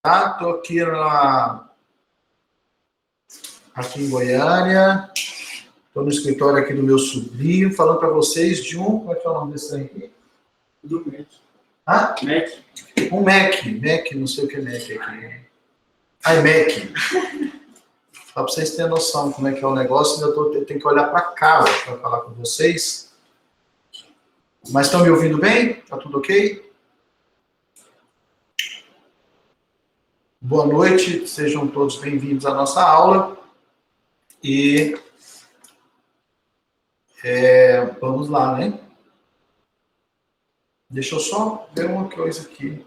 Estou aqui em Goiânia, estou no escritório aqui do meu sobrinho, falando para vocês de como é que é o nome desse trem aqui? Do Mac. Hã? Mac. Um Mac, não sei o que é Mac aqui. iMac. Só para vocês terem noção como é que é o negócio, eu tenho que olhar para cá para falar com vocês. Mas estão me ouvindo bem? Tá tudo ok? Boa noite, sejam todos bem-vindos à nossa aula. E vamos lá, né? Deixa eu só ver uma coisa aqui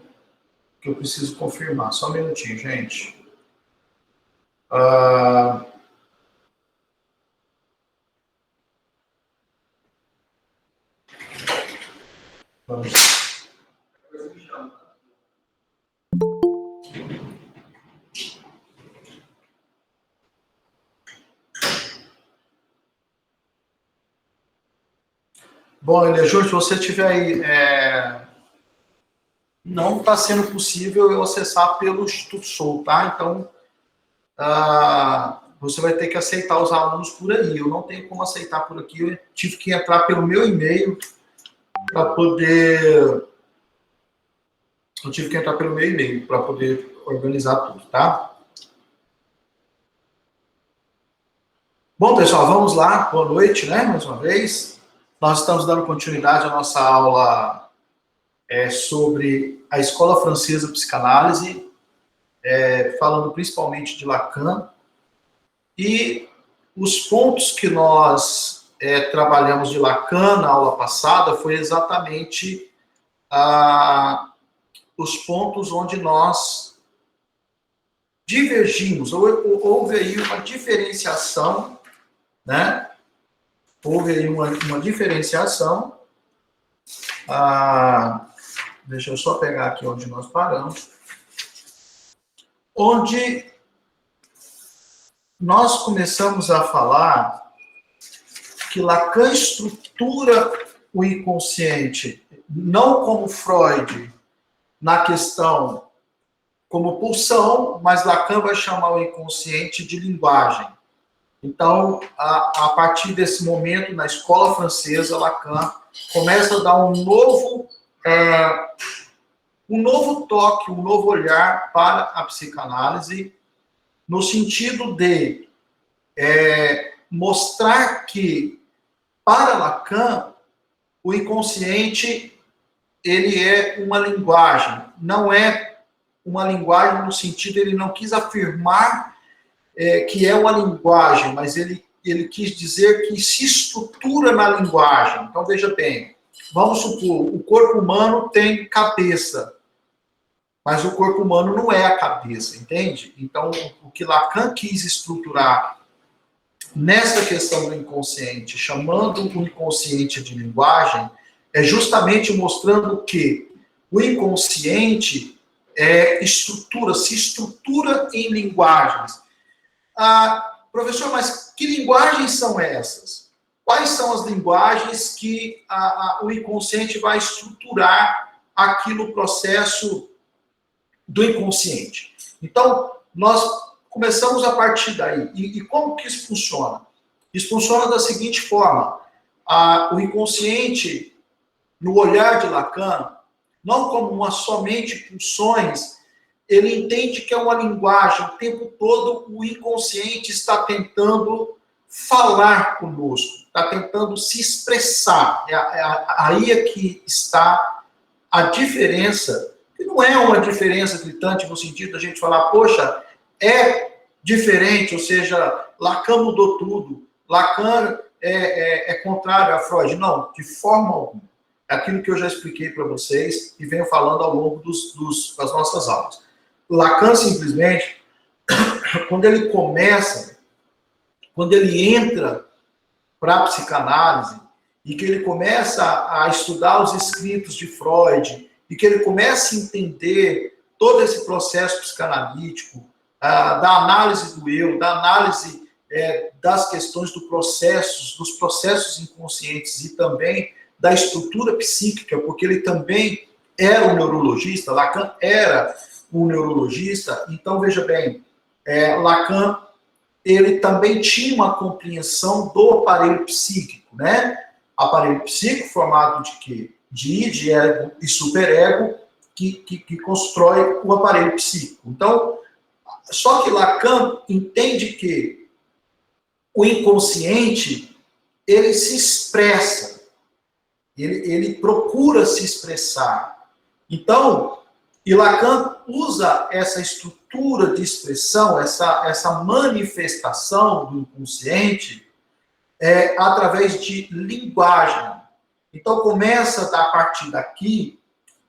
que eu preciso confirmar. Só um minutinho, gente. Vamos. Bom, Elejur, se você tiver aí, não está sendo possível eu acessar pelo Instituto Soul, tá? Então, você vai ter que aceitar os alunos por aí. Eu não tenho como aceitar por aqui. Eu tive que entrar pelo meu e-mail para poder... Eu tive que entrar pelo meu e-mail para poder organizar tudo, tá? Bom, pessoal, vamos lá. Boa noite, né? Mais uma vez. Nós estamos dando continuidade à nossa aula sobre a Escola Francesa Psicanálise, falando principalmente de Lacan. E os pontos que nós trabalhamos de Lacan na aula passada foi exatamente os pontos onde nós divergimos. Houve aí uma diferenciação, né? Houve aí uma diferenciação. Deixa eu só pegar aqui onde nós paramos. Onde nós começamos a falar que Lacan estrutura o inconsciente, não como Freud, na questão como pulsão, mas Lacan vai chamar o inconsciente de linguagem. Então, a partir desse momento, na escola francesa, Lacan começa a dar um novo toque, um novo olhar para a psicanálise, no sentido de mostrar que, para Lacan, o inconsciente ele é uma linguagem. Não é uma linguagem no sentido, ele não quis afirmar que é uma linguagem, mas ele quis dizer que se estrutura na linguagem. Então, veja bem, vamos supor, o corpo humano tem cabeça, mas o corpo humano não é a cabeça, entende? Então, o que Lacan quis estruturar nessa questão do inconsciente, chamando o inconsciente de linguagem, é justamente mostrando que o inconsciente se estrutura em linguagens. Professor, mas que linguagens são essas? Quais são as linguagens que o inconsciente vai estruturar aquilo, processo do inconsciente? Então, nós começamos a partir daí. E como que isso funciona? Isso funciona da seguinte forma. O inconsciente, no olhar de Lacan, não como somente pulsões, ele entende que é uma linguagem. O tempo todo o inconsciente está tentando falar conosco, está tentando se expressar. Aí é que está a diferença, que não é uma diferença gritante no sentido da gente falar, poxa, é diferente, ou seja, Lacan mudou tudo, Lacan é contrário a Freud. Não, de forma alguma. É aquilo que eu já expliquei para vocês e venho falando ao longo das nossas aulas. Lacan, simplesmente, quando ele entra para a psicanálise e que ele começa a estudar os escritos de Freud e que ele começa a entender todo esse processo psicanalítico, da análise do eu, da análise das questões dos processos inconscientes e também da estrutura psíquica, porque ele também era um neurologista, Lacan era um neurologista. Então, veja bem, Lacan, ele também tinha uma compreensão do aparelho psíquico, né? Aparelho psíquico formado de quê? De id, ego e superego, que constrói o aparelho psíquico. Então, só que Lacan entende que o inconsciente, ele se expressa, ele procura se expressar. Então, e Lacan usa essa estrutura de expressão, essa manifestação do inconsciente, através de linguagem. Então, começa a partir daqui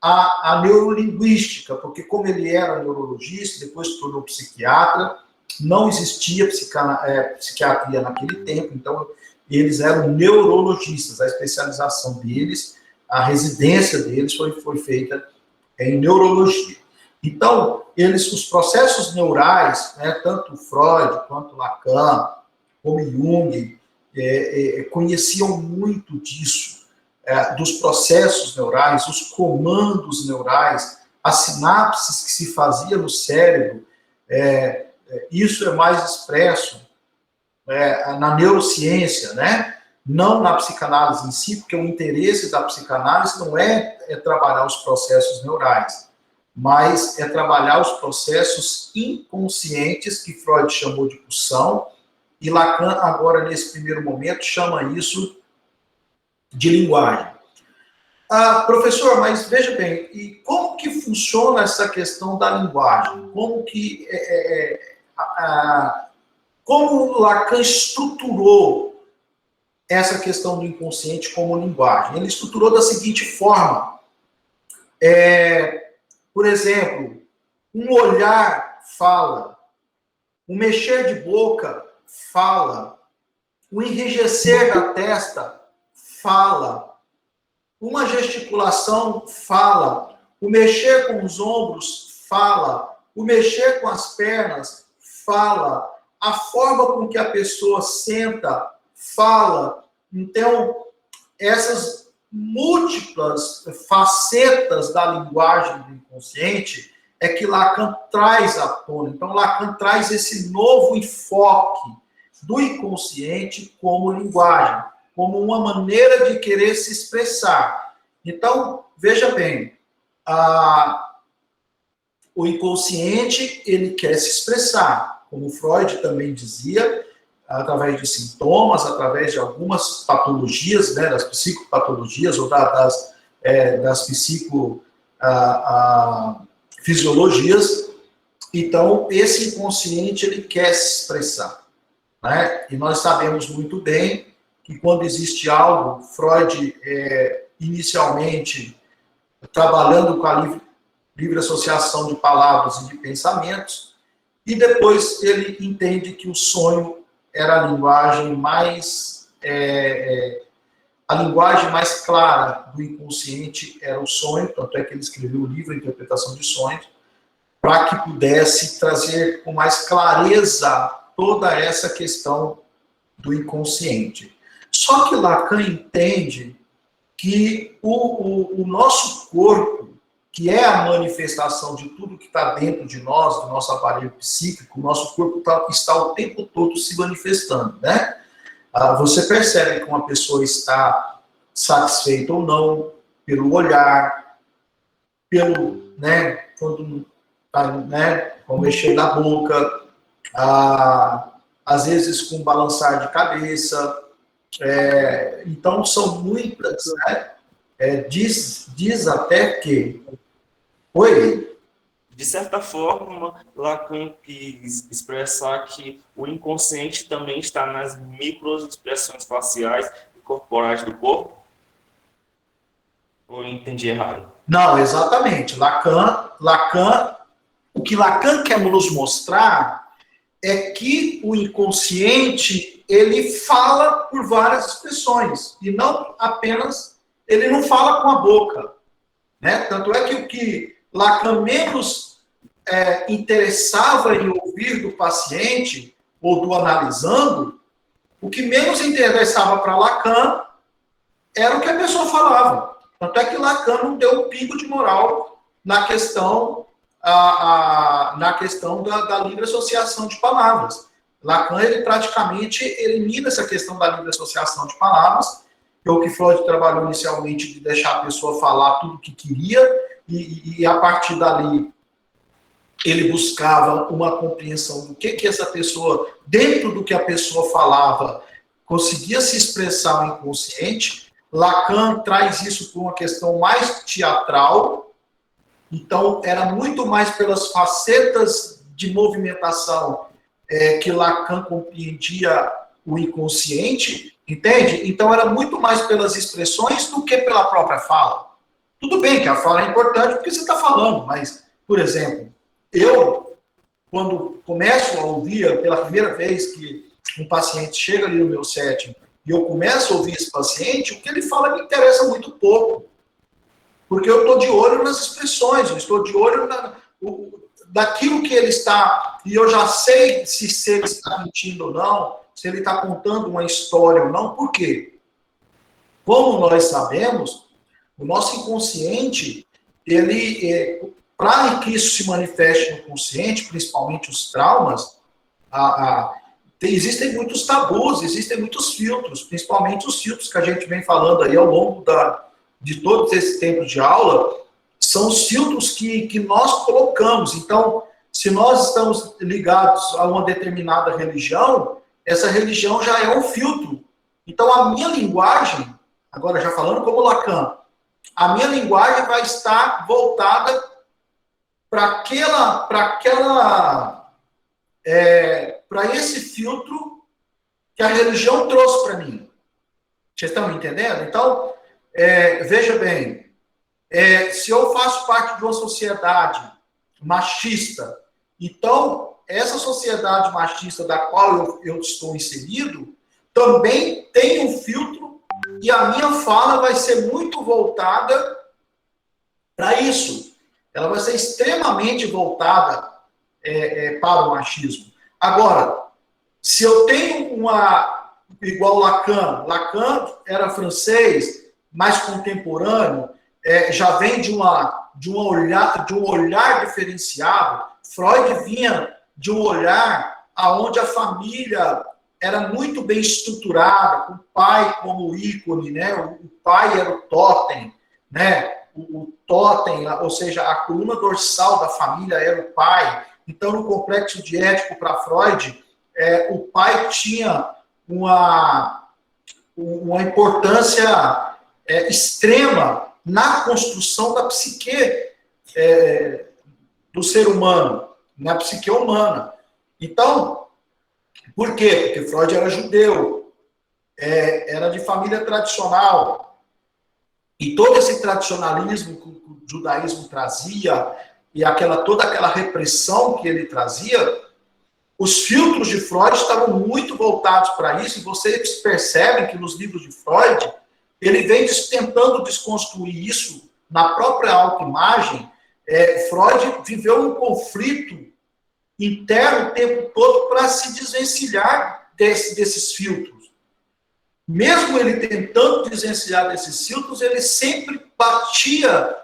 a neurolinguística, porque como ele era neurologista, depois se tornou psiquiatra, não existia psiquiatria naquele tempo, então eles eram neurologistas, a especialização deles, a residência deles foi feita em neurologia. Então, os processos neurais, né, tanto Freud quanto Lacan, como Jung, conheciam muito disso, dos processos neurais, os comandos neurais, as sinapses que se fazia no cérebro. Isso é mais expresso na neurociência, né? Não na psicanálise em si, porque o interesse da psicanálise não é trabalhar os processos neurais, mas é trabalhar os processos inconscientes, que Freud chamou de pulsão, e Lacan, agora, nesse primeiro momento, chama isso de linguagem. Professor, mas veja bem, e como que funciona essa questão da linguagem? Como Lacan estruturou essa questão do inconsciente como linguagem? Ele estruturou da seguinte forma. Por exemplo, um olhar fala, um mexer de boca fala, o enrijecer da testa fala, uma gesticulação fala, o mexer com os ombros fala, o mexer com as pernas fala, a forma com que a pessoa senta fala. Então, essas múltiplas facetas da linguagem do inconsciente é que Lacan traz à tona. Então, Lacan traz esse novo enfoque do inconsciente como linguagem, como uma maneira de querer se expressar. Então, veja bem, o inconsciente, ele quer se expressar, como Freud também dizia, através de sintomas, através de algumas patologias, né, das psicopatologias ou das psicofisiologias. Então, esse inconsciente, ele quer se expressar, né? E nós sabemos muito bem que quando existe algo, Freud, inicialmente, trabalhando com a livre associação de palavras e de pensamentos, e depois ele entende que o sonho era a linguagem mais clara do inconsciente, era o sonho, tanto é que ele escreveu o livro A Interpretação de Sonhos, para que pudesse trazer com mais clareza toda essa questão do inconsciente. Só que Lacan entende que o nosso corpo, que é a manifestação de tudo que está dentro de nós, do nosso aparelho psíquico, o nosso corpo está o tempo todo se manifestando, né? Você percebe que uma pessoa está satisfeita ou não pelo olhar, pelo, né, quando, né, com o mexer da boca, às vezes com balançar de cabeça. Então, são muitas, né? Diz até que... Oi? De certa forma, Lacan quis expressar que o inconsciente também está nas microexpressões faciais e corporais do corpo? Ou eu entendi errado? Não, exatamente. O que Lacan quer nos mostrar é que o inconsciente, ele fala por várias expressões, e não apenas, ele não fala com a boca, né? Tanto é que o que Lacan menos interessava em ouvir do paciente, ou do analisando, o que menos interessava para Lacan era o que a pessoa falava. Tanto é que Lacan não deu um pingo de moral na questão na questão da livre associação de palavras. Lacan, ele praticamente elimina essa questão da livre associação de palavras, que é o que Freud trabalhou inicialmente, de deixar a pessoa falar tudo o que queria, e a partir dali ele buscava uma compreensão do que essa pessoa, dentro do que a pessoa falava, conseguia se expressar no inconsciente. Lacan traz isso por uma questão mais teatral, então era muito mais pelas facetas de movimentação que Lacan compreendia o inconsciente, entende? Então era muito mais pelas expressões do que pela própria fala. Tudo bem que a fala é importante porque você está falando, mas, por exemplo, eu, quando começo a ouvir pela primeira vez que um paciente chega ali no meu setting e eu começo a ouvir esse paciente, o que ele fala me interessa muito pouco. Porque eu estou de olho nas expressões, eu estou de olho daquilo que ele está, e eu já sei se ele está mentindo ou não, se ele está contando uma história ou não. Por quê? Como nós sabemos, o nosso inconsciente, ele, para que isso se manifeste no consciente, principalmente os traumas, existem muitos tabus, existem muitos filtros, principalmente os filtros que a gente vem falando aí ao longo de todos esses tempos de aula, são os filtros que nós colocamos. Então, se nós estamos ligados a uma determinada religião, essa religião já é um filtro. Então, a minha linguagem, agora já falando como Lacan, a minha linguagem vai estar voltada para esse filtro que a religião trouxe para mim. Vocês estão me entendendo? Então, veja bem, se eu faço parte de uma sociedade machista, então essa sociedade machista da qual eu estou inserido também tem um filtro, e a minha fala vai ser muito voltada para isso. Ela vai ser extremamente voltada para o machismo. Agora, se eu tenho igual Lacan era francês, mais contemporâneo, já vem de um olhar diferenciado. Freud vinha de um olhar onde a família era muito bem estruturada, com o pai como ícone, né? O pai era o totem, né? O totem, ou seja, a coluna dorsal da família era o pai. Então, no complexo de Édipo para Freud, o pai tinha uma importância extrema na construção da psique do ser humano, na psique humana. Então, por quê? Porque Freud era judeu, era de família tradicional, e todo esse tradicionalismo que o judaísmo trazia, e toda aquela repressão que ele trazia, os filtros de Freud estavam muito voltados para isso, e vocês percebem que nos livros de Freud, ele vem tentando desconstruir isso na própria autoimagem. Freud viveu um conflito interno o tempo todo para se desvencilhar desses filtros. Mesmo ele tentando desvencilhar desses filtros, ele sempre batia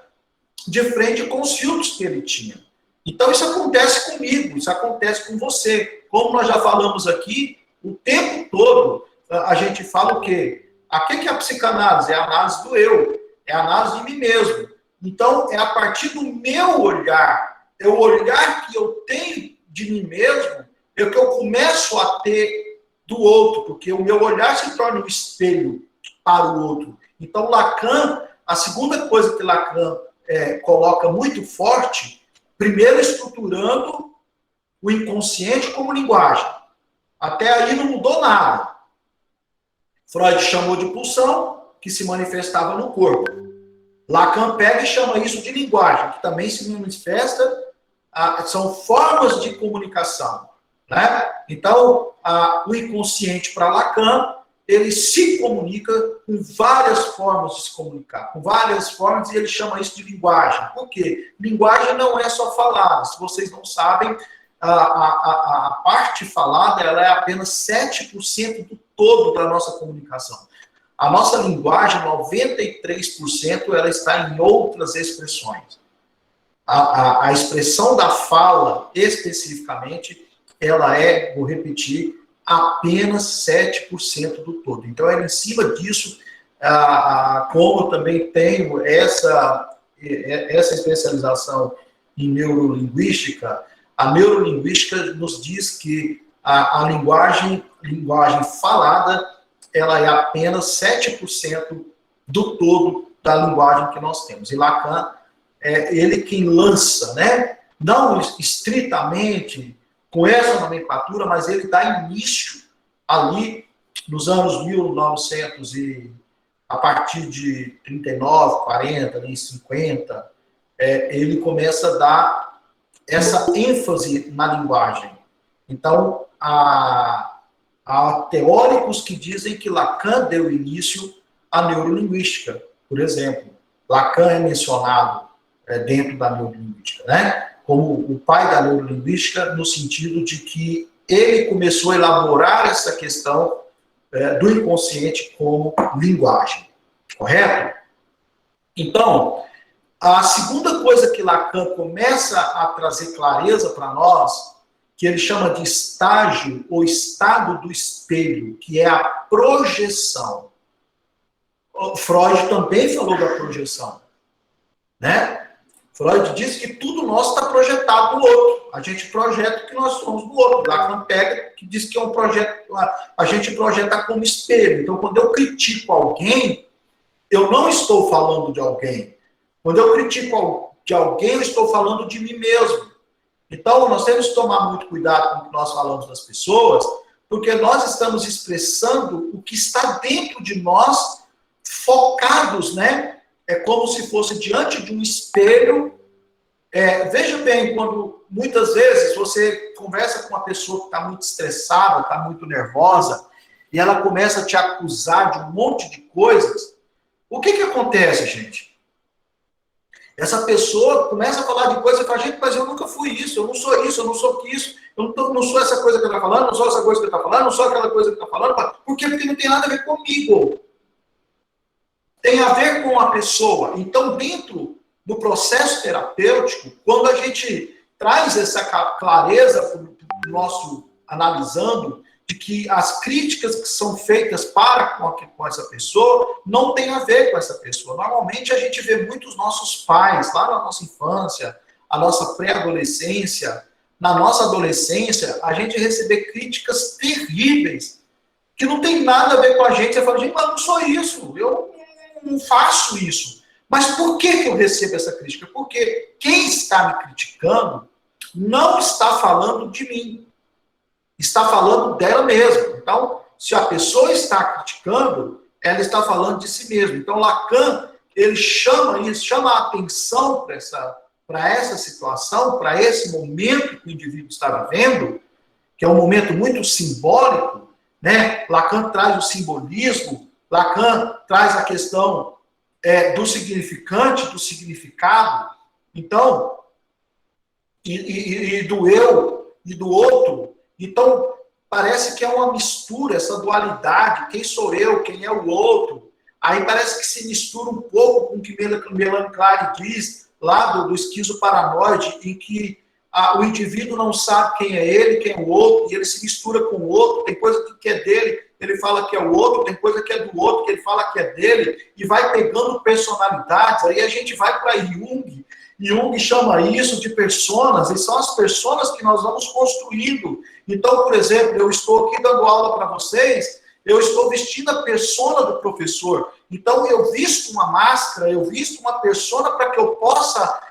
de frente com os filtros que ele tinha. Então isso acontece comigo, isso acontece com você. Como nós já falamos aqui, o tempo todo a gente fala o quê? O que é a psicanálise? É a análise do eu, é a análise de mim mesmo. Então, é a partir do meu olhar, é o olhar que eu tenho de mim mesmo, é que eu começo a ter do outro, porque o meu olhar se torna um espelho para o outro. Então, Lacan, a segunda coisa que Lacan coloca muito forte, primeiro estruturando o inconsciente como linguagem. Até aí não mudou nada. Freud chamou de pulsão, que se manifestava no corpo. Lacan pega e chama isso de linguagem, que também se manifesta, são formas de comunicação. Né? Então, o inconsciente para Lacan, ele se comunica com várias formas de se comunicar, com várias formas, e ele chama isso de linguagem. Por quê? Linguagem não é só falada. Se vocês não sabem, a parte falada ela é apenas 7% do todo da nossa comunicação. A nossa linguagem, 93%, ela está em outras expressões. A expressão da fala, especificamente, ela é, vou repetir, apenas 7% do todo. Então, é em cima disso, como eu também tenho essa especialização em neurolinguística, a neurolinguística nos diz que a linguagem falada, ela é apenas 7% do todo da linguagem que nós temos. E Lacan é ele quem lança, né? Não estritamente com essa nomenclatura, mas ele dá início ali nos anos 1900 e a partir de 39, 40, 50, ele começa a dar essa ênfase na linguagem. Então, há teóricos que dizem que Lacan deu início à neurolinguística, por exemplo. Lacan é mencionado dentro da neurolinguística, né? Como o pai da neurolinguística, no sentido de que ele começou a elaborar essa questão do inconsciente como linguagem, correto? Então, a segunda coisa que Lacan começa a trazer clareza para nós, que ele chama de estágio ou estado do espelho, que é a projeção. Freud também falou da projeção, né? Freud diz que tudo nosso está projetado no outro. A gente projeta o que nós somos no outro. Lacan pega, que diz que é um projeto, a gente projeta como espelho. Então, quando eu critico alguém, eu não estou falando de alguém. Quando eu critico de alguém, eu estou falando de mim mesmo. Então, nós temos que tomar muito cuidado com o que nós falamos das pessoas, porque nós estamos expressando o que está dentro de nós, focados, né? É como se fosse diante de um espelho. Veja bem, quando muitas vezes você conversa com uma pessoa que está muito estressada, está muito nervosa, e ela começa a te acusar de um monte de coisas, o que acontece, gente? Essa pessoa começa a falar de coisas e fala, gente, mas eu nunca fui isso, eu não sou isso, eu não sou isso, eu não sou essa coisa que ele está falando, não sou essa coisa que ele está falando, não sou aquela coisa que ele está falando. Por quê? Porque não tem nada a ver comigo. Tem a ver com a pessoa. Então, dentro do processo terapêutico, quando a gente traz essa clareza para o nosso analisando, de que as críticas que são feitas para com essa pessoa não tem a ver com essa pessoa. Normalmente a gente vê muitos nossos pais, lá na nossa infância, a nossa pré-adolescência, na nossa adolescência, a gente receber críticas terríveis, que não tem nada a ver com a gente. Você fala, gente, mas eu não sou isso, eu não faço isso. Mas por que eu recebo essa crítica? Porque quem está me criticando não está falando de mim. Está falando dela mesma. Então, se a pessoa está criticando, ela está falando de si mesma. Então, Lacan, ele chama a atenção para essa situação, para esse momento que o indivíduo está vivendo, que é um momento muito simbólico, né? Lacan traz o simbolismo, Lacan traz a questão do significante, do significado. Então, e do eu e do outro. Então, parece que é uma mistura, essa dualidade, quem sou eu, quem é o outro. Aí parece que se mistura um pouco com o que Melanie Klein diz, lá do esquizo paranoide, em que o indivíduo não sabe quem é ele, quem é o outro, e ele se mistura com o outro, tem coisa que é dele, ele fala que é o outro, tem coisa que é do outro, que ele fala que é dele, e vai pegando personalidades. Aí a gente vai para Jung, Jung chama isso de personas, e são as personas que nós vamos construindo. Então, por exemplo, eu estou aqui dando aula para vocês, eu estou vestindo a persona do professor. Então, eu visto uma máscara, eu visto uma persona para que eu possa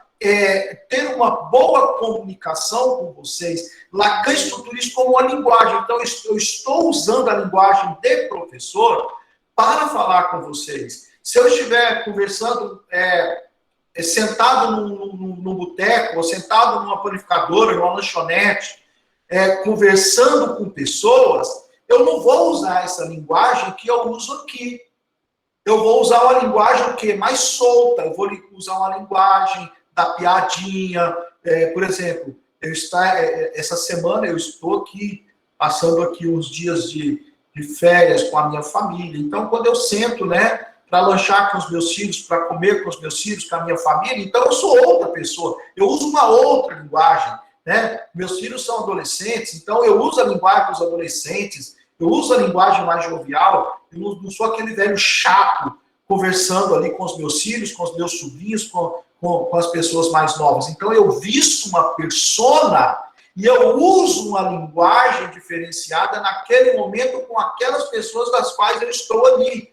ter uma boa comunicação com vocês. Lacan estrutura isso como uma linguagem. Então, eu estou usando a linguagem de professor para falar com vocês. Se eu estiver conversando, sentado num boteco, ou sentado numa panificadora, numa lanchonete, conversando com pessoas, eu não vou usar essa linguagem que eu uso aqui. Eu vou usar uma linguagem mais solta, eu vou usar uma linguagem da piadinha. Por exemplo, essa semana eu estou aqui, passando aqui uns dias de férias com a minha família. Então, quando eu sento, né, para lanchar com os meus filhos, para comer com os meus filhos, com a minha família, então eu sou outra pessoa. eu uso uma outra linguagem, né? Meus filhos são adolescentes, então eu uso a linguagem dos adolescentes, eu uso a linguagem mais jovial, eu não sou aquele velho chato conversando ali com os meus filhos, com os meus sobrinhos, com as pessoas mais novas. Então eu visto uma persona e eu uso uma linguagem diferenciada naquele momento com aquelas pessoas das quais eu estou ali.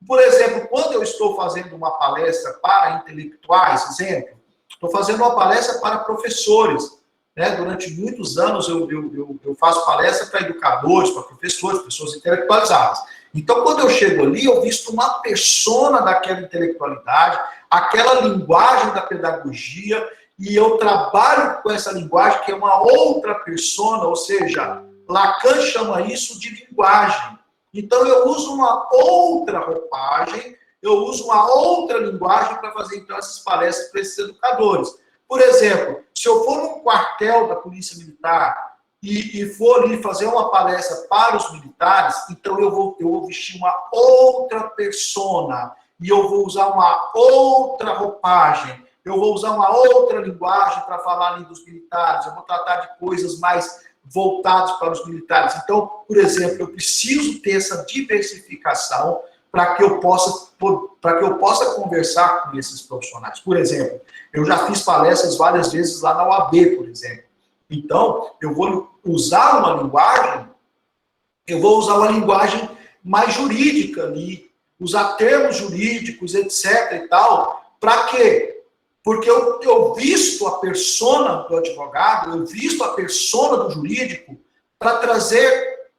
Por exemplo, quando eu estou fazendo uma palestra para intelectuais, exemplo, estou fazendo uma palestra para professores, né? Durante muitos anos eu faço palestra para educadores, para professores, pessoas intelectualizadas. Então, quando eu chego ali, eu visto uma persona daquela intelectualidade, aquela linguagem da pedagogia, e eu trabalho com essa linguagem, que é uma outra persona, ou seja, Lacan chama isso de linguagem. Então, eu uso uma outra roupagem, eu uso uma outra linguagem para fazer, então, essas palestras para esses educadores. Por exemplo, se eu for num quartel da Polícia Militar e for ali fazer uma palestra para os militares, então eu vou vestir uma outra persona e eu vou usar uma outra roupagem, eu vou usar uma outra linguagem para falar ali dos militares, eu vou tratar de coisas mais voltadas para os militares. Então, por exemplo, eu preciso ter essa diversificação para que eu possa conversar com esses profissionais. Por exemplo, eu já fiz palestras várias vezes lá na UAB, por exemplo. Então, eu vou usar uma linguagem mais jurídica ali, usar termos jurídicos, etc. e tal. Para quê? Porque eu visto a persona do advogado, eu visto a persona do jurídico para trazer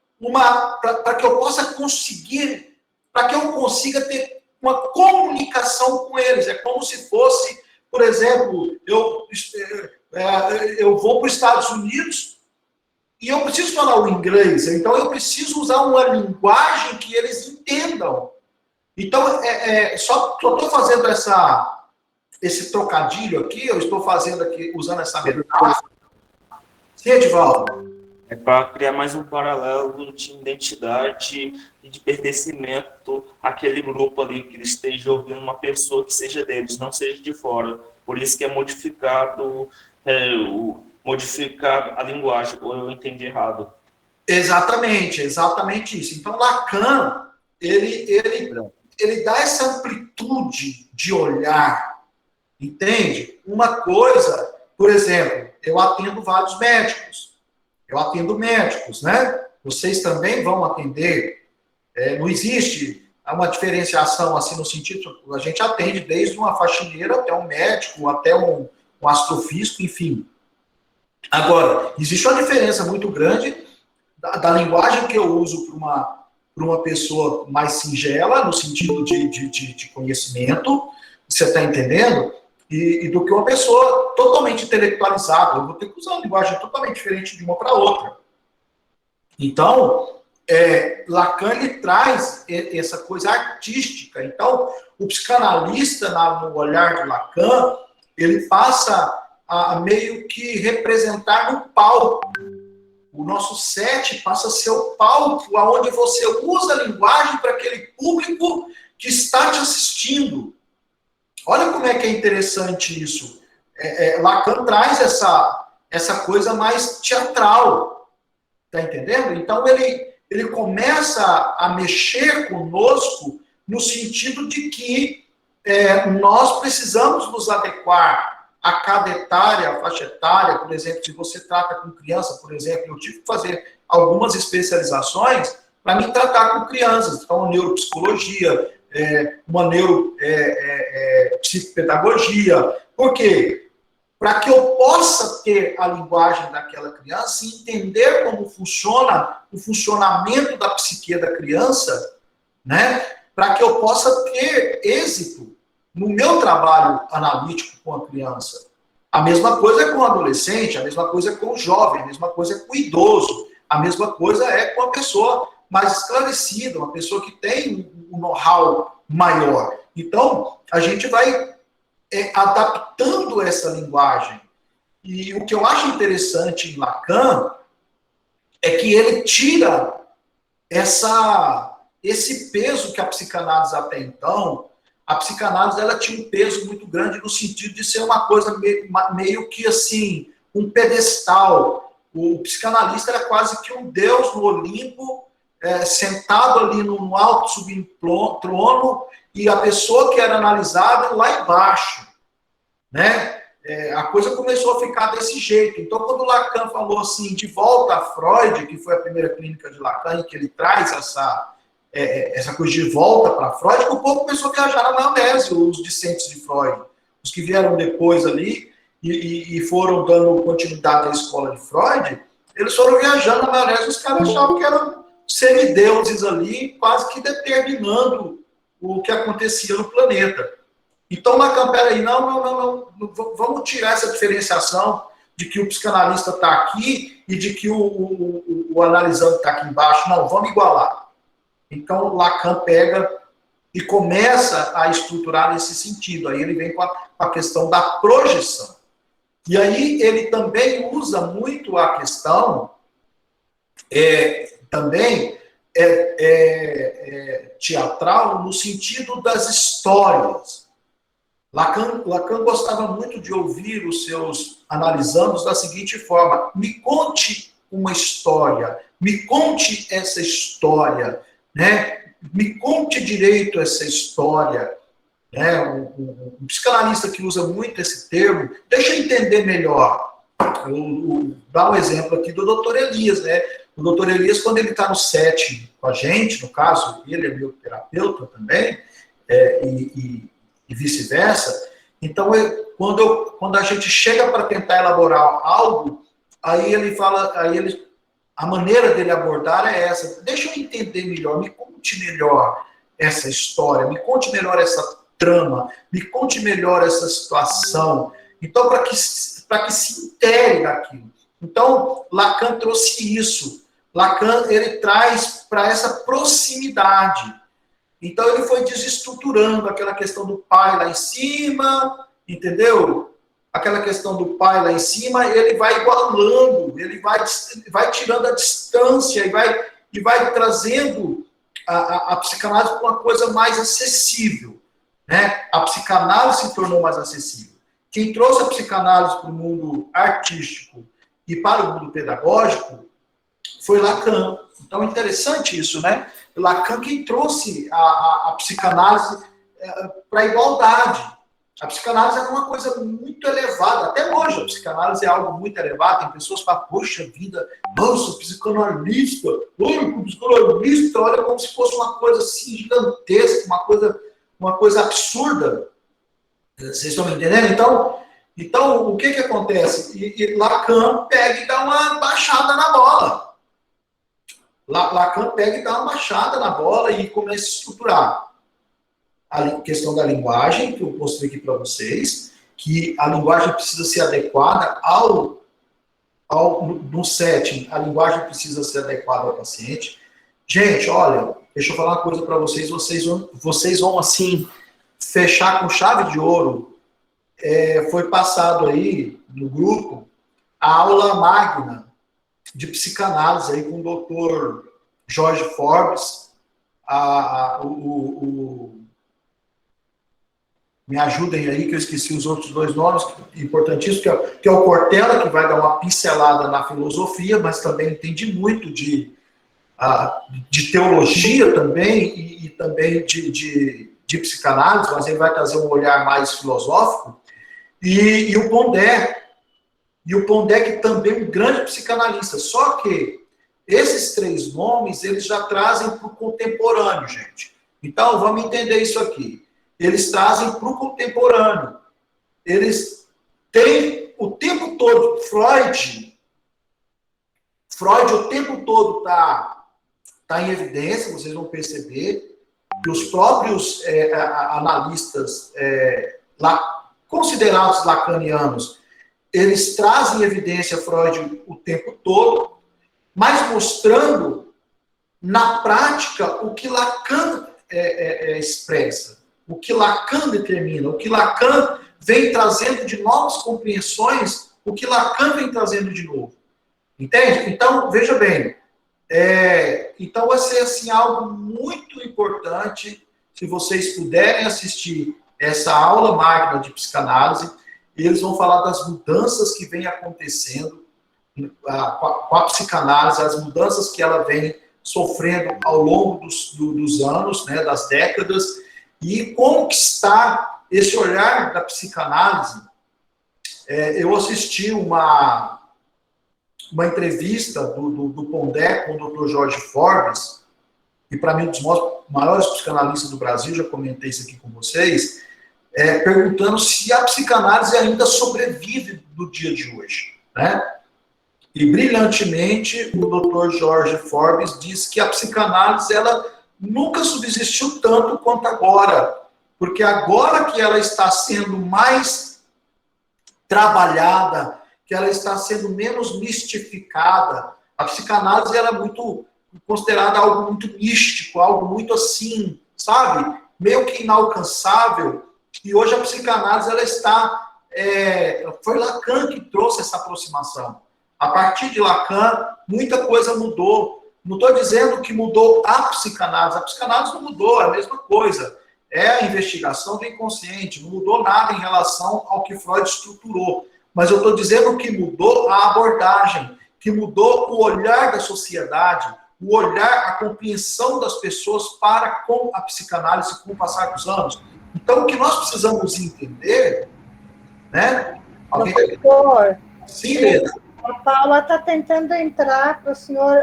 para que eu possa conseguir, para que eu consiga ter uma comunicação com eles. É como se fosse, por exemplo, eu vou para os Estados Unidos e eu preciso falar o inglês, então eu preciso usar uma linguagem que eles entendam. Então, só estou fazendo esse trocadilho aqui, eu estou fazendo aqui, usando essa metáfora. Sim, Edivaldo? É para criar mais um paralelo de identidade e de pertencimento àquele grupo ali, que eles estejam ouvindo uma pessoa que seja deles, não seja de fora. Por isso que é modificar a linguagem, ou eu entendi errado. Exatamente isso. Então, Lacan, ele dá essa amplitude de olhar, entende? Uma coisa, por exemplo, eu atendo vários médicos. Eu atendo médicos, né? Vocês também vão atender. Não existe uma diferenciação assim no sentido, a gente atende desde uma faxineira até um médico, até um astrofísico, enfim. Agora, existe uma diferença muito grande da linguagem que eu uso para uma pessoa mais singela, no sentido de conhecimento, você está entendendo? E do que uma pessoa totalmente intelectualizada. Eu vou ter que usar uma linguagem totalmente diferente de uma para outra. Então, Lacan ele traz essa coisa artística. Então, o psicanalista, no olhar de Lacan, ele passa a meio que representar no palco. O nosso set passa a ser o palco onde você usa a linguagem para aquele público que está te assistindo. Olha como é que é interessante isso. Lacan traz essa coisa mais teatral. Tá entendendo? Então, ele começa a mexer conosco no sentido de que nós precisamos nos adequar a cada etária, a faixa etária. Por exemplo, se você trata com criança, por exemplo, eu tive que fazer algumas especializações para me tratar com crianças. Então, neuropsicologia, uma neuropsicopedagogia. Por quê? Para que eu possa ter a linguagem daquela criança e entender como funciona o funcionamento da psique da criança, né? Para que eu possa ter êxito no meu trabalho analítico com a criança. A mesma coisa é com o adolescente, a mesma coisa é com o jovem, a mesma coisa é com o idoso, a mesma coisa é com a pessoa mais esclarecida, uma pessoa que tem um know-how maior. Então, a gente vai adaptando essa linguagem. E o que eu acho interessante em Lacan é que ele tira esse peso que a psicanálise até então a psicanálise ela tinha um peso muito grande no sentido de ser uma coisa meio que assim, um pedestal. O psicanalista era quase que um deus no Olimpo, sentado ali no alto subindo trono, e a pessoa que era analisada lá embaixo, né? A coisa começou a ficar desse jeito. Então, quando Lacan falou assim, de volta a Freud, que foi a primeira clínica de Lacan, e que ele traz essa coisa de volta para Freud, o povo começou a viajar na maionese, os discentes de Freud. Os que vieram depois ali e foram dando continuidade à escola de Freud, eles foram viajando na maionese, os caras achavam que eram semideuses ali, quase que determinando o que acontecia no planeta. Então, Lacan, peraí, não, vamos tirar essa diferenciação de que o psicanalista está aqui e de que o analisando está aqui embaixo. Não, vamos igualar. Então, Lacan pega e começa a estruturar nesse sentido. Aí ele vem com a questão da projeção. E aí ele também usa muito a questão teatral no sentido das histórias. Lacan gostava muito de ouvir os seus analisandos da seguinte forma: me conte uma história, me conte essa história, né? Me conte direito essa história. Né? Um psicanalista que usa muito esse termo, deixa eu entender melhor. Vou dar um exemplo aqui do Dr. Elias, né? O Dr. Elias, quando ele está no set com a gente, no caso, ele é meu terapeuta também, e vice-versa. Então, quando a gente chega para tentar elaborar algo, aí ele fala, a maneira dele abordar é essa: deixa eu entender melhor, me conte melhor essa história, me conte melhor essa trama, me conte melhor essa situação. Então, para que se intere daquilo. Então, Lacan trouxe isso. Lacan, ele traz para essa proximidade. Então, ele foi desestruturando aquela questão do pai lá em cima, entendeu? Aquela questão do pai lá em cima, ele vai igualando, ele vai tirando a distância e vai trazendo a psicanálise para uma coisa mais acessível. Né? A psicanálise se tornou mais acessível. Quem trouxe a psicanálise para o mundo artístico e para o mundo pedagógico foi Lacan. Então, interessante isso, né? Lacan quem trouxe a psicanálise para a igualdade. A psicanálise é uma coisa muito elevada. Até hoje, a psicanálise é algo muito elevado. Tem pessoas que falam, poxa vida, nossa, psicanalista, olha como se fosse uma coisa assim, gigantesca, uma coisa absurda. Vocês estão me entendendo? Então o que acontece? E Lacan pega e dá uma baixada na bola. Lacan pega e dá uma baixada na bola e começa a estruturar a questão da linguagem, que eu mostrei aqui para vocês, que a linguagem precisa ser adequada no setting, a linguagem precisa ser adequada ao paciente. Gente, olha, deixa eu falar uma coisa para vocês, vocês vão assim fechar com chave de ouro. Foi passado aí no grupo a aula magna de psicanálise aí com o doutor Jorge Forbes, me ajudem aí que eu esqueci os outros dois nomes importantíssimos, que é o Cortella, que vai dar uma pincelada na filosofia, mas também entende muito de teologia também e também de psicanálise, mas ele vai trazer um olhar mais filosófico, e o Pondé, que também é um grande psicanalista. Só que esses três nomes, eles já trazem para o contemporâneo, gente. Então, vamos entender isso aqui. Eles trazem para o contemporâneo. Eles têm o tempo todo, Freud o tempo todo está em evidência, vocês vão perceber que os próprios analistas considerados lacanianos, eles trazem em evidência Freud o tempo todo, mas mostrando na prática o que Lacan expressa, o que Lacan determina, o que Lacan vem trazendo de novas compreensões, o que Lacan vem trazendo de novo. Entende? Então, veja bem, então vai ser assim, algo muito importante se vocês puderem assistir essa aula magna de psicanálise, eles vão falar das mudanças que vêm acontecendo com a psicanálise, as mudanças que ela vem sofrendo ao longo dos anos, né, das décadas, e como que está esse olhar da psicanálise. Eu assisti uma entrevista do Pondé com o Dr. Jorge Forbes, que para mim é um dos maiores psicanalistas do Brasil, já comentei isso aqui com vocês, perguntando se a psicanálise ainda sobrevive no dia de hoje, né? E brilhantemente o Dr. Jorge Forbes diz que a psicanálise ela nunca subsistiu tanto quanto agora, porque agora que ela está sendo mais trabalhada, que ela está sendo menos mistificada, a psicanálise era muito considerada algo muito místico, algo muito assim, sabe? Meio que inalcançável. E hoje a psicanálise ela está... foi Lacan que trouxe essa aproximação. A partir de Lacan, muita coisa mudou. Não estou dizendo que mudou a psicanálise não mudou, é a mesma coisa. É a investigação do inconsciente, não mudou nada em relação ao que Freud estruturou. Mas eu estou dizendo que mudou a abordagem, que mudou o olhar da sociedade, o olhar, a compreensão das pessoas para com a psicanálise com o passar dos anos. Então, o que nós precisamos entender, né? Doutor, sim, mesmo. A Paula está tentando entrar para o senhor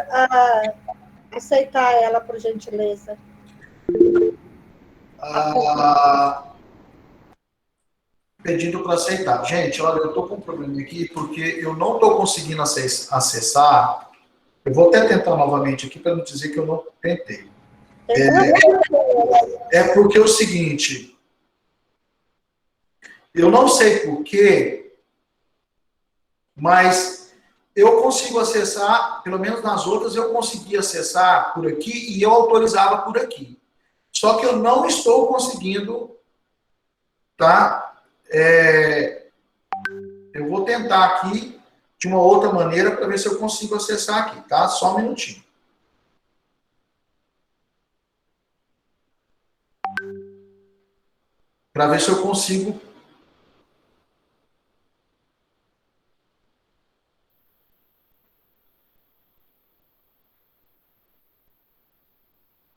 aceitar ela, por gentileza. Pedindo para aceitar. Gente, olha, eu estou com um problema aqui porque eu não estou conseguindo acessar. Eu vou até tentar novamente aqui para não dizer que eu não tentei. Porque é o seguinte, eu não sei porquê, mas eu consigo acessar, pelo menos nas outras, eu consegui acessar por aqui e eu autorizava por aqui. Só que eu não estou conseguindo, tá? Eu vou tentar aqui de uma outra maneira para ver se eu consigo acessar aqui, tá? Só um minutinho. Para ver se eu consigo.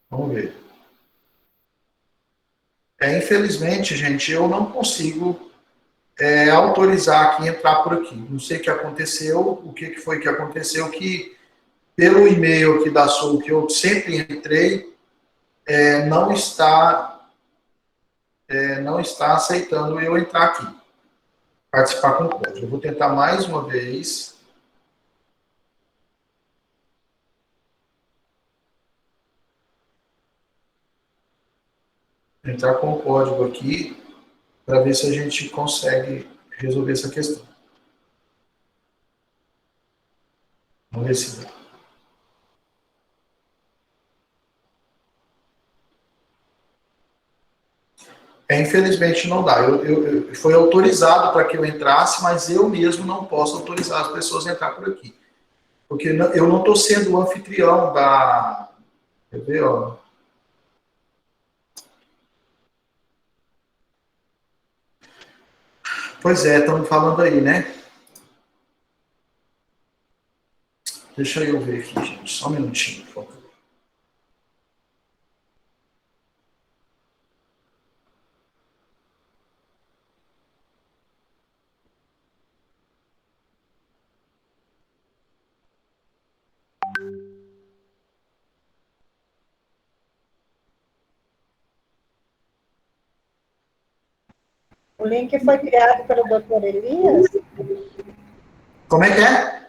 Vamos ver. Infelizmente, gente, eu não consigo autorizar aqui, entrar por aqui. Não sei o que aconteceu, o que foi que aconteceu, que pelo e-mail aqui da Soul, que eu sempre entrei, não está aceitando eu entrar aqui, participar com o código. Eu vou tentar mais uma vez. Entrar com o código aqui, para ver se a gente consegue resolver essa questão. Vamos ver se dá. Infelizmente não dá. Foi autorizado para que eu entrasse, mas eu mesmo não posso autorizar as pessoas a entrar por aqui. Porque eu não estou sendo o anfitrião da... Quer ver, ó? Pois é, estamos falando aí, né? Deixa eu ver aqui, gente. Só um minutinho, por favor. O link foi criado pelo Dr. Elias? Como é que é?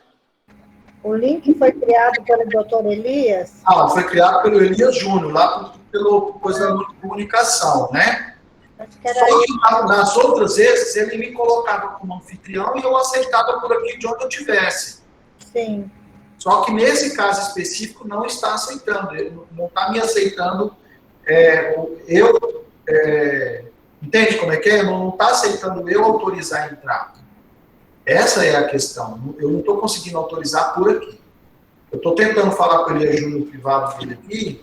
O link foi criado pelo Dr. Elias? Foi criado pelo Elias Júnior, lá pelo coisa da comunicação, né? Acho que era Só que nas outras vezes ele me colocava como anfitrião e eu aceitava por aqui de onde eu estivesse. Sim. Só que nesse caso específico não está aceitando, ele não está me aceitando. Entende como é que é? Não está aceitando eu autorizar a entrar. Essa é a questão. Eu não estou conseguindo autorizar por aqui. Eu estou tentando falar com ele, Júnior, privado dele aqui,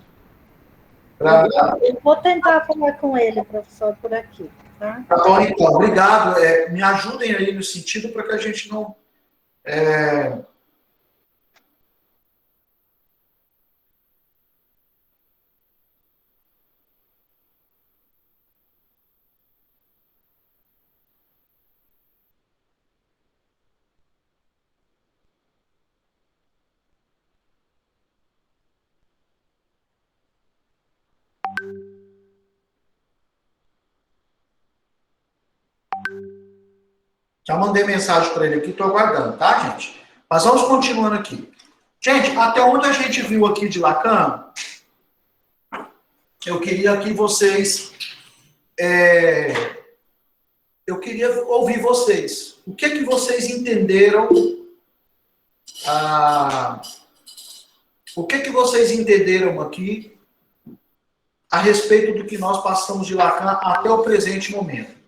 Eu vou tentar falar com ele, professor, por aqui. Tá, tá bom, então. Obrigado. Me ajudem aí no sentido para que a gente não... Já mandei mensagem para ele aqui, estou aguardando, tá, gente? Mas vamos continuando aqui. Gente, até onde a gente viu aqui de Lacan, eu queria que vocês... eu queria ouvir vocês. O que vocês entenderam? O que vocês entenderam aqui a respeito do que nós passamos de Lacan até o presente momento?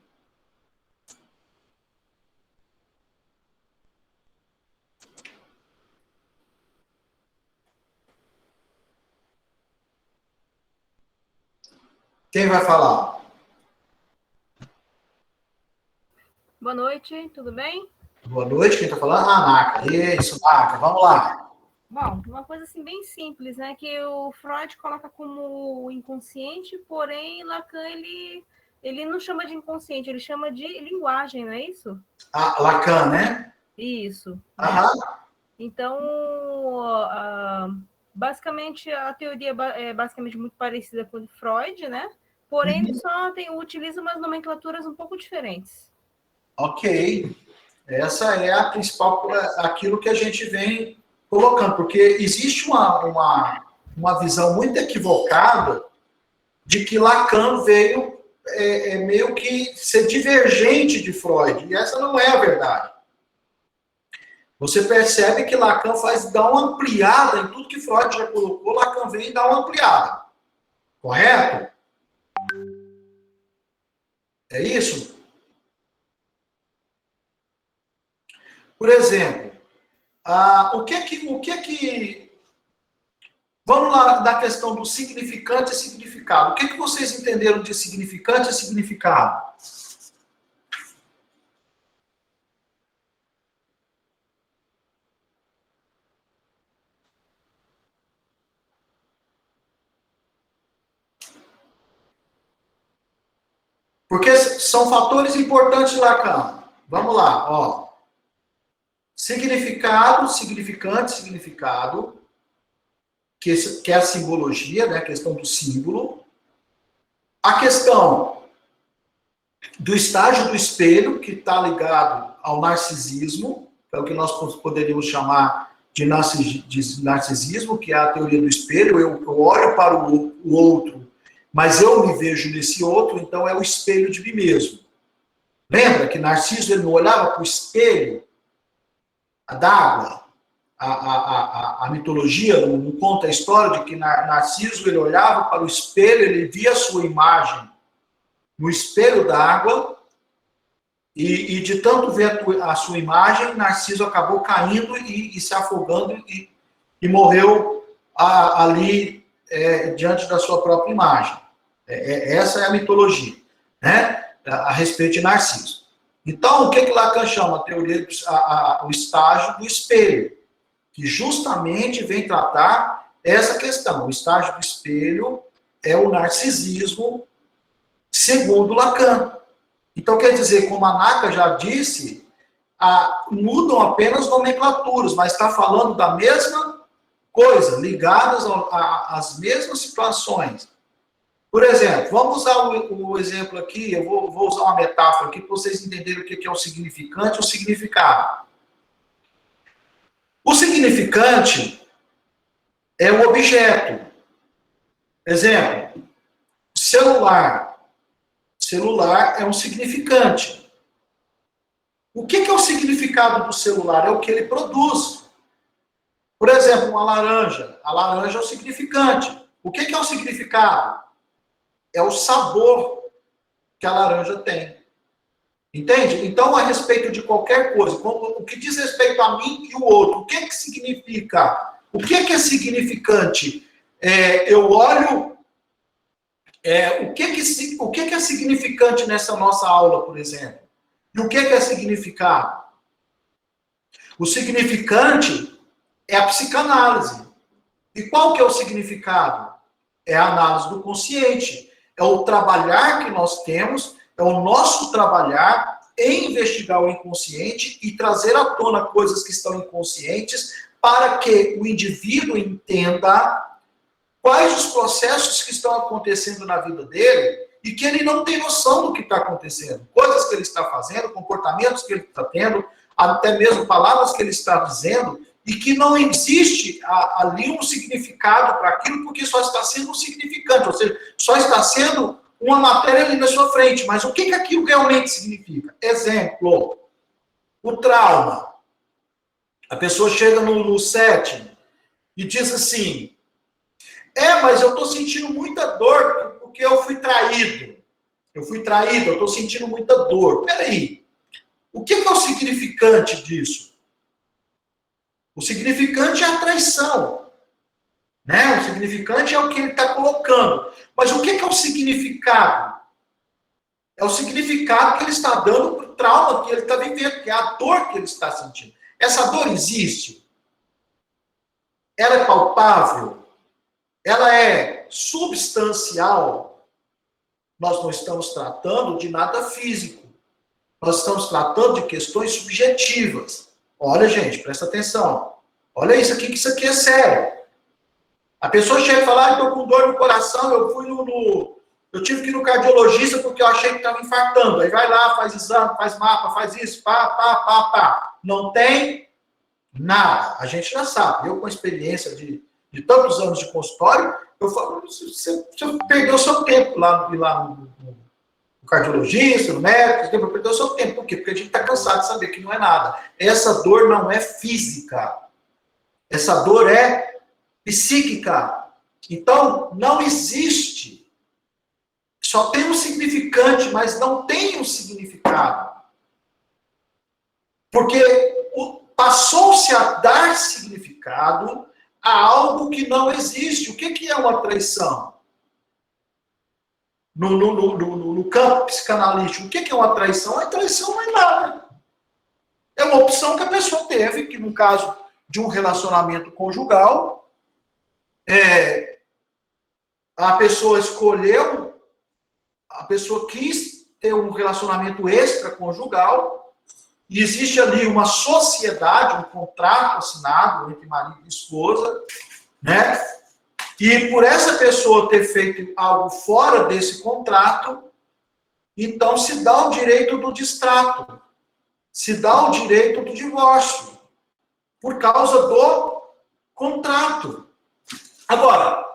Quem vai falar? Boa noite, tudo bem? Boa noite, quem está falando? Naka. Isso, Naka, vamos lá. Bom, uma coisa assim bem simples, né? Que o Freud coloca como inconsciente, porém Lacan ele não chama de inconsciente, ele chama de linguagem, não é isso? Lacan, né? Isso. Aham. Então, basicamente, a teoria é basicamente muito parecida com o de Freud, né? Porém, ele só utiliza umas nomenclaturas um pouco diferentes. Ok. Essa é a principal, aquilo que a gente vem colocando, porque existe uma visão muito equivocada de que Lacan veio meio que ser divergente de Freud, e essa não é a verdade. Você percebe que Lacan dá uma ampliada em tudo que Freud já colocou, Lacan vem e dá uma ampliada. Correto? É isso? Por exemplo, vamos lá da questão do significante e significado. O que vocês entenderam de significante e significado? Porque são fatores importantes de Lacan. Vamos lá, ó. Significado, significante, significado, que é a simbologia, né? A questão do símbolo. A questão do estágio do espelho, que está ligado ao narcisismo, que é o que nós poderíamos chamar de narcisismo, que é a teoria do espelho. Eu olho para o outro, mas eu me vejo nesse outro, então é o espelho de mim mesmo. Lembra que Narciso ele não olhava para o espelho d'água? A mitologia não conta a história de que Narciso ele olhava para o espelho, ele via a sua imagem no espelho d'água, e de tanto ver a sua imagem, Narciso acabou caindo e se afogando e morreu ali diante da sua própria imagem. Essa é a mitologia, né? A respeito de Narciso. Então, o que Lacan chama? A teoria, o estágio do espelho, que justamente vem tratar essa questão. O estágio do espelho é o narcisismo, segundo Lacan. Então, quer dizer, como a Naka já disse, mudam apenas nomenclaturas, mas está falando da mesma coisa, ligadas às mesmas situações. Por exemplo, vamos usar o exemplo aqui, eu vou usar uma metáfora aqui para vocês entenderem o que é o significante e o significado. O significante é o objeto. Exemplo, celular. Celular é um significante. O que é o significado do celular? É o que ele produz. Por exemplo, uma laranja. A laranja é o significante. O que é o significado? É o sabor que a laranja tem. Entende? Então, a respeito de qualquer coisa, o que diz respeito a mim e o outro, o que significa? O que é significante? Eu olho O que é significante nessa nossa aula, por exemplo? E o que é significado? O significante é a psicanálise. E qual que é o significado? É a análise do consciente. É o trabalhar que nós temos, é o nosso trabalhar em investigar o inconsciente e trazer à tona coisas que estão inconscientes para que o indivíduo entenda quais os processos que estão acontecendo na vida dele e que ele não tem noção do que está acontecendo. Coisas que ele está fazendo, comportamentos que ele está tendo, até mesmo palavras que ele está dizendo, e que não existe ali um significado para aquilo, porque só está sendo um significante, ou seja, só está sendo uma matéria ali na sua frente. Mas o que aquilo realmente significa? Exemplo, o trauma. A pessoa chega no sétimo e diz assim, mas eu estou sentindo muita dor porque eu fui traído. Eu estou sentindo muita dor. Peraí, o que é o significante disso? O significante é a traição. Né? O significante é o que ele está colocando. Mas o que é o significado? É o significado que ele está dando para o trauma que ele está vivendo, que é a dor que ele está sentindo. Essa dor existe? Ela é palpável? Ela é substancial? Nós não estamos tratando de nada físico. Nós estamos tratando de questões subjetivas. Olha, gente, presta atenção. Olha isso aqui, que isso aqui é sério. A pessoa chega e fala, estou com dor no coração, eu tive que ir no cardiologista porque eu achei que estava infartando. Aí vai lá, faz exame, faz mapa, faz isso, pá. Não tem nada. A gente já sabe. Eu, com a experiência de tantos anos de consultório, eu falo, você perdeu o seu tempo lá no cardiologista, no médico, você perdeu o seu tempo. Por quê? Porque a gente está cansado de saber que não é nada. Essa dor não é física. Essa dor é psíquica. Então, não existe. Só tem um significante, mas não tem um significado. Porque passou-se a dar significado a algo que não existe. O que é uma traição? No campo psicanalítico, o que é uma traição? A traição não é nada. É uma opção que a pessoa teve, que no caso de um relacionamento conjugal, a pessoa escolheu, a pessoa quis ter um relacionamento extraconjugal, e existe ali uma sociedade, um contrato assinado entre marido e esposa, né? E por essa pessoa ter feito algo fora desse contrato, então se dá o direito do distrato, se dá o direito do divórcio, por causa do contrato. Agora,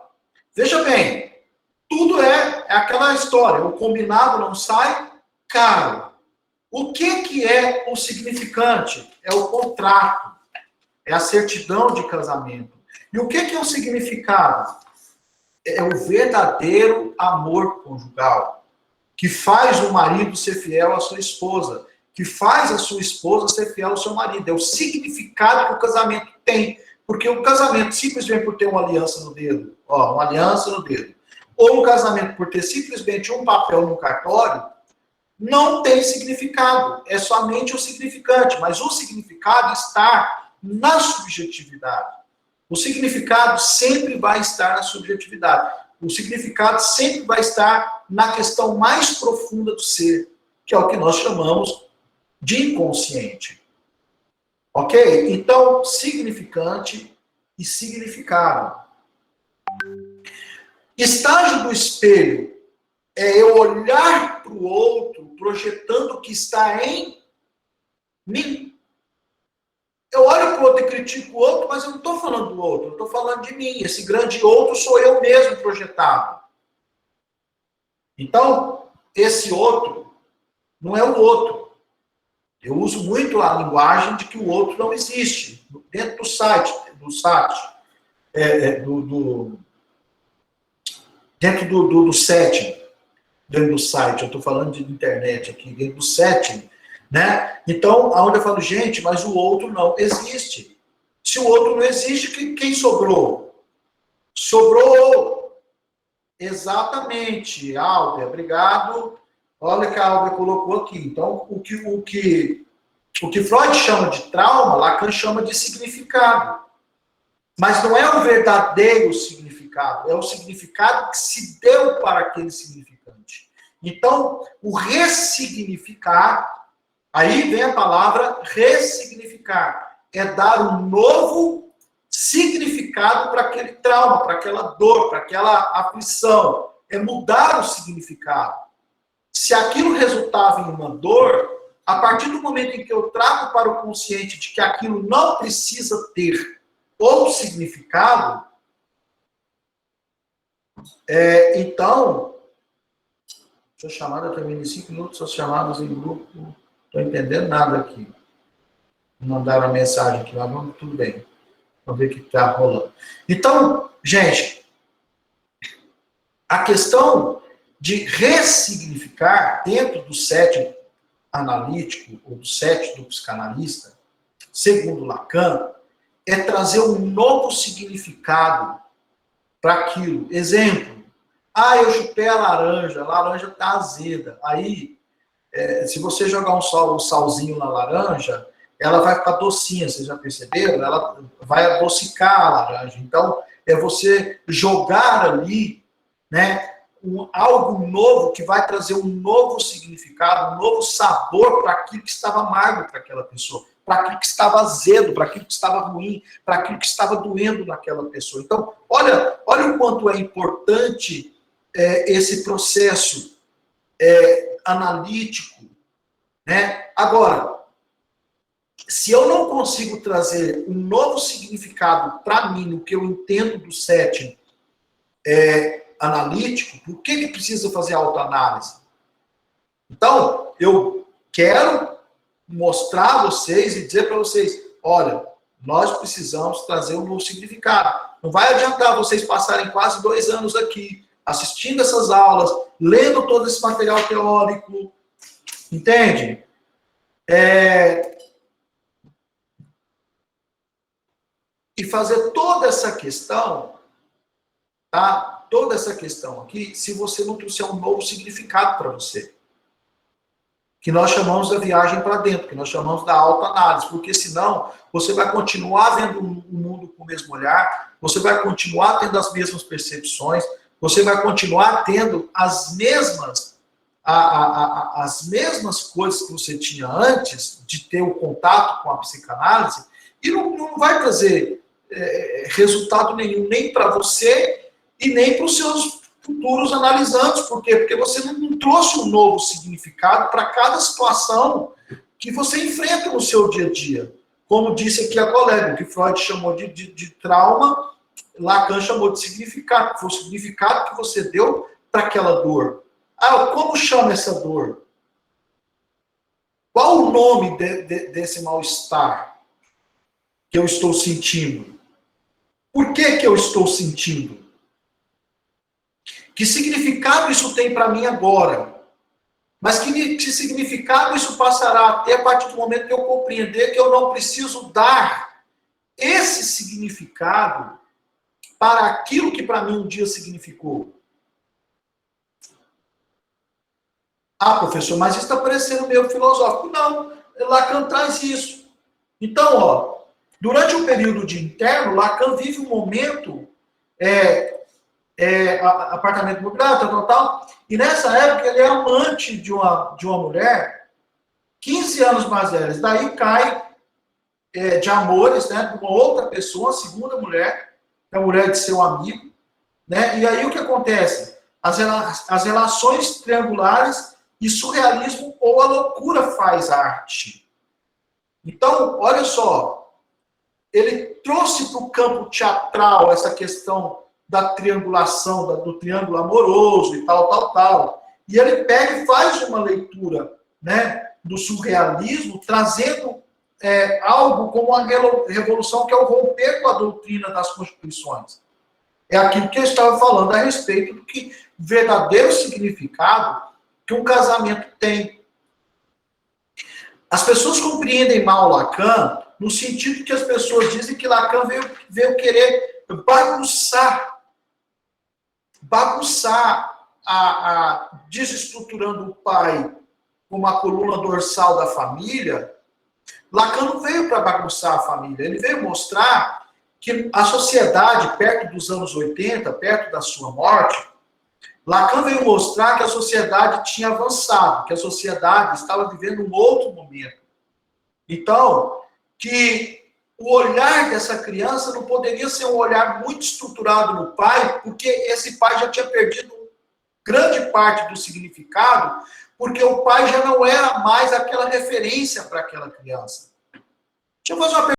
veja bem, tudo é aquela história, o combinado não sai caro. O que é o significante? É o contrato, é a certidão de casamento. E o que é o significado? É o verdadeiro amor conjugal, que faz o marido ser fiel à sua esposa, que faz a sua esposa ser fiel ao seu marido. É o significado que o casamento tem. Porque o casamento, simplesmente por ter uma aliança no dedo, uma aliança no dedo, ou um casamento por ter simplesmente um papel no cartório, não tem significado. É somente o significante. Mas o significado está na subjetividade. O significado sempre vai estar na subjetividade. O significado sempre vai estar na questão mais profunda do ser, que é o que nós chamamos de inconsciente. Ok? Então, significante e significado. Estágio do espelho é eu olhar para o outro, projetando o que está em mim. Eu olho para o outro e critico o outro, mas eu não estou falando do outro, eu estou falando de mim. Esse grande outro sou eu mesmo projetado. Então, esse outro não é o outro. Eu uso muito a linguagem de que o outro não existe. Dentro do site, dentro do setting, dentro do site, eu estou falando de internet aqui, dentro do setting, né? Então, aonde eu falo, gente, mas o outro não existe. Se o outro não existe, quem sobrou? Sobrou Exatamente, Álvia, obrigado. Olha que a Álvia colocou aqui. Então, o que Freud chama de trauma, Lacan chama de significado. Mas não é o verdadeiro significado, é o significado que se deu para aquele significante. Então, o ressignificar, aí vem a palavra ressignificar, é dar um novo significado para aquele trauma, para aquela dor, para aquela aflição. É mudar o significado. Se aquilo resultava em uma dor, a partir do momento em que eu trago para o consciente de que aquilo não precisa ter outro significado, então, sua chamada termina em 5 minutos, suas chamadas em grupo, não estou entendendo nada aqui. Mandaram a mensagem aqui, mas vamos, tudo bem. Vamos ver o que está rolando. Então, gente, a questão de ressignificar dentro do set analítico, ou do set do psicanalista, segundo Lacan, é trazer um novo significado para aquilo. Exemplo, eu chupei a laranja está azeda. Aí, se você jogar um salzinho na laranja, ela vai ficar docinha, vocês já perceberam? Ela vai adocicar a laranja. Então, é você jogar ali, né, algo novo que vai trazer um novo significado, um novo sabor para aquilo que estava amargo para aquela pessoa, para aquilo que estava azedo, para aquilo que estava ruim, para aquilo que estava doendo naquela pessoa. Então, olha o quanto é importante esse processo analítico, né? Agora, se eu não consigo trazer um novo significado para mim, no que eu entendo do setting analítico, por que precisa fazer autoanálise? Então, eu quero mostrar a vocês e dizer para vocês, olha, nós precisamos trazer um novo significado. Não vai adiantar vocês passarem quase 2 anos aqui, assistindo essas aulas, lendo todo esse material teórico, entende? E fazer toda essa questão, tá? Toda essa questão aqui, se você não trouxer um novo significado para você. Que nós chamamos da viagem para dentro, que nós chamamos da autoanálise, porque senão você vai continuar vendo o mundo com o mesmo olhar, você vai continuar tendo as mesmas percepções, você vai continuar tendo as mesmas coisas que você tinha antes de ter o contato com a psicanálise, e não vai trazer resultado nenhum, nem para você e nem para os seus futuros analisantes. Por quê? Porque você não trouxe um novo significado para cada situação que você enfrenta no seu dia a dia. Como disse aqui a colega, que Freud chamou de trauma, Lacan chamou de significado, que foi o significado que você deu para aquela dor. Como chama essa dor? Qual o nome desse mal-estar que eu estou sentindo? Por que eu estou sentindo? Que significado isso tem para mim agora? Mas que significado isso passará a ter a partir do momento que eu compreender que eu não preciso dar esse significado para aquilo que para mim um dia significou? Professor, mas isso está parecendo meio filosófico. Não, Lacan traz isso. Então, durante o período de interno, Lacan vive um momento... apartamento imobiliário, tal. E nessa época ele é amante de uma mulher 15 anos mais velha. Daí cai de amores, né, com uma outra pessoa, a segunda mulher, a mulher de seu amigo, né? E aí o que acontece? As relações triangulares e surrealismo ou a loucura faz arte. Então, olha só, ele trouxe para o campo teatral essa questão da triangulação, do triângulo amoroso e tal. E ele pega e faz uma leitura, né, do surrealismo, trazendo algo como uma revolução, que é o romper com a doutrina das constituições. É aquilo que eu estava falando a respeito do que verdadeiro significado que um casamento tem. As pessoas compreendem mal Lacan no sentido que as pessoas dizem que Lacan veio querer bagunçar bagunçar, desestruturando o pai como a coluna dorsal da família, Lacan não veio para bagunçar a família, ele veio mostrar que a sociedade, perto dos anos 80, perto da sua morte, Lacan veio mostrar que a sociedade tinha avançado, que a sociedade estava vivendo um outro momento. Então, que o olhar dessa criança não poderia ser um olhar muito estruturado no pai, porque esse pai já tinha perdido grande parte do significado, porque o pai já não era mais aquela referência para aquela criança. Deixa eu fazer uma pergunta.